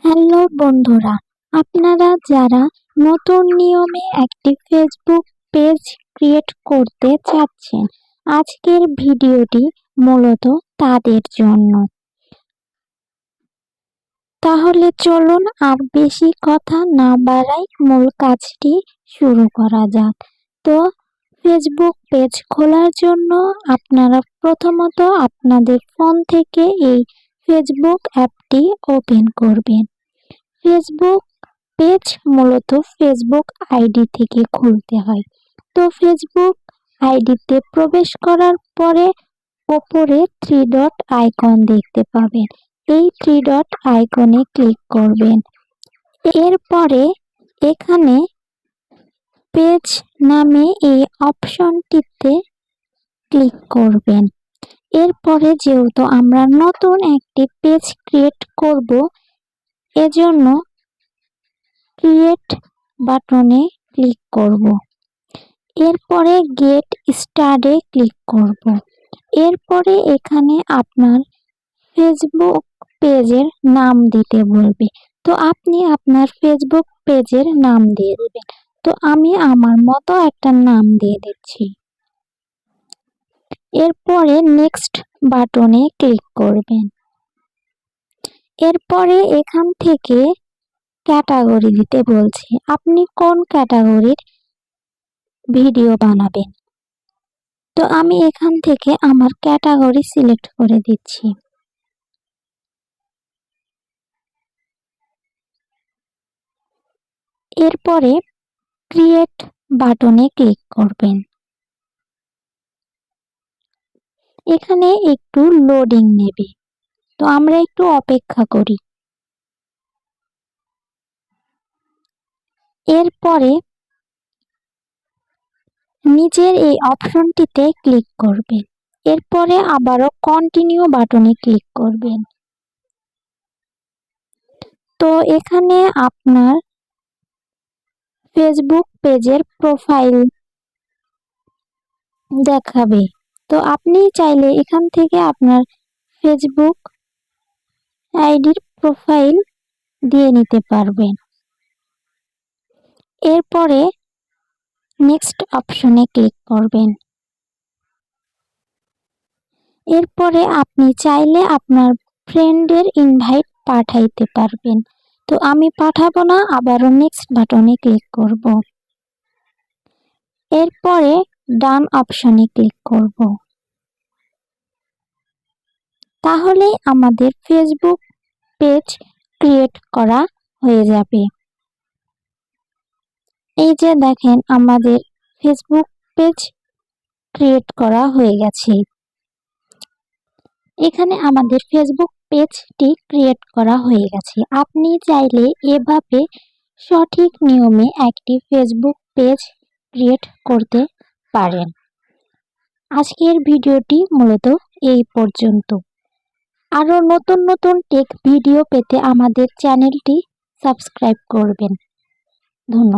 Hello বন্ধুরা, আপনারা যারা নতুন নিয়মে একটি ফেসবুক পেজ ক্রিয়েট করতে চাচ্ছেন, আজকের ভিডিওটি মূলত তাদের জন্য। তাহলে চলুন আর বেশি কথা না বাড়াই, মূল কাজটি শুরু করা যাক। তো ফেসবুক পেজ খোলার জন্য আপনারা প্রথমত আপনাদের ফোন থেকে এই ফেসবুক অ্যাপটি ওপেন করবেন। ফেসবুক পেজ মূলত ফেসবুক আইডি থেকে খুলতে হয়। তো ফেসবুক আইডিতে প্রবেশ করার পরে ওপরে 3 ডট আইকন দেখতে পাবেন। এই 3 ডট আইকনে ক্লিক করবেন। এরপরে এখানে পেজ নামে এই অপশনটিতে ক্লিক করবেন। এরপরে যেহেতু আমরা নতুন একটি পেজ ক্রিয়েট করব, এজন্য ক্রিয়েট বাটনে ক্লিক করব। এরপরে গেট স্টার্টে ক্লিক করব। এরপরে এখানে আপনার ফেসবুক পেজের নাম দিতে বলবে। তো আপনি আপনার ফেসবুক পেজের নাম দিয়ে দেবেন। তো আমি আমার মতো একটা নাম দিয়ে দিচ্ছি। এরপরে নেক্সট বাটনে ক্লিক করবেন। এরপরে এখান থেকে ক্যাটাগরি দিতে বলছে, আপনি কোন ক্যাটাগরির ভিডিও বানাবেন। তো আমি এখান থেকে আমার ক্যাটাগরি সিলেক্ট করে দিচ্ছি। এরপরে ক্রিয়েট বাটনে ক্লিক করবেন। এখানে একটু লোডিং নেবে, তো আমরা একটু অপেক্ষা করি। এরপরে নিচের এই অপশনটিতে ক্লিক করবেন। এরপরে আবারও কন্টিনিউ বাটনে ক্লিক করবেন। তো এখানে আপনার ফেসবুক পেজের প্রোফাইল দেখাবে। তো আপনি চাইলে এখান থেকে আপনার ফেসবুক আইডির প্রোফাইল দিয়ে নিতে পারবেন। এরপরে নেক্সট অপশনে ক্লিক করবেন। এরপরে আপনি চাইলে আপনার ফ্রেন্ডের ইনভাইট পাঠাইতে পারবেন। তো আমি পাঠাবো না, আবারও নেক্সট বাটনে ক্লিক করব। এরপরে ডান অপশনে ক্লিক করব। তাহলেই আমাদের ফেসবুক পেজ ক্রিয়েট করা হয়ে যাবে। এই যে দেখেন, আমাদের ফেসবুক পেজ ক্রিয়েট করা হয়ে গেছে। এখানে আমাদের ফেসবুক পেজটি ক্রিয়েট করা হয়ে গেছে। আপনি চাইলে এভাবে সঠিক নিয়মে একটি ফেসবুক পেজ ক্রিয়েট করতে পারেন। আজকের ভিডিওটি মূলত এই পর্যন্ত। আরো নতুন নতুন টেক ভিডিও পেতে আমাদের চ্যানেলটি সাবস্ক্রাইব করবেন। ধন্যবাদ।